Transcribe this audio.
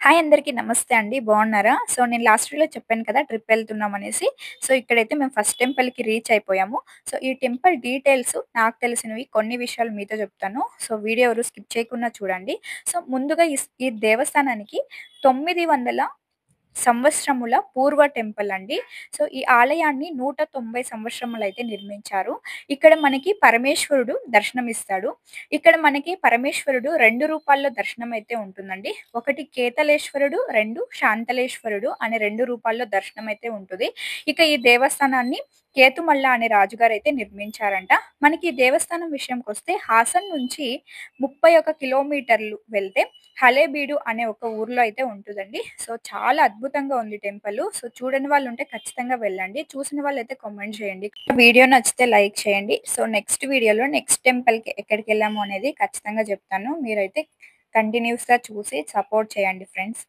Hi అందరికీ నమస్తే అండి. బాగున్నారా? సో, నేను లాస్ట్ వీడియోలో చెప్పాను కదా! ట్రిప్ ఎళ్తున్నామనేసి. సో, ఇక్కడైతే మేము ఫస్ట్ టెంపుల్‌కి రీచ్ అయిపోయాము. సో, ఈ టెంపుల్ డీటెయిల్స్ నాకు తెలిసినవి కొన్ని విషయాలు మీతో చెప్తాను. సో, వీడియో ఎవరు స్కిప్ చేయకుండా చూడండి. సో, ముందుగా ఈ దేవస్థానానికి 900 సంవత్సరముల పూర్వ టెంపుల్ అండి. సో, ఈ ఆలయాన్ని 190 సంవత్సరములైతే నిర్మించారు. ఇక్కడ మనకి పరమేశ్వరుడు దర్శనమిస్తాడు. ఇక్కడ మనకి పరమేశ్వరుడు 2 రూపాల్లో దర్శనమైతే ఉంటుందండి. ఒకటి కేతలేశ్వరుడు, 2 శాంతలేశ్వరుడు అనే 2 రూపాల్లో దర్శనమైతే ఉంటది. ఇక ఈ దేవస్థానాన్ని కేతుమల్ల అనే రాజుగారైతే నిర్మించారంట. మనకి ఈ దేవస్థానం విషయంకొస్తే హాసన్ నుంచి 31 కిలోమీటర్లు వెళ్తే హలేబీడు అనే ఒక ఊర్లో అయితే ఉంటదండి. సో, చాలా అద్భుతంగా ఉంది టెంపులు. సో, చూడని వాళ్ళుంటే ఖచ్చితంగా వెళ్ళండి. చూసిన వాళ్ళైతే కామెంట్ చేయండి. వీడియో నచ్చితే లైక్ చేయండి. సో, నెక్స్ట్ వీడియోలో నెక్స్ట్ టెంపుల్‌కి ఎక్కడికెళ్ళాము అనేది ఖచ్చితంగా చెప్తాను. మీరైతే కంటిన్యూయస్‌గా చూసి సపోర్ట్ చేయండి ఫ్రెండ్స్.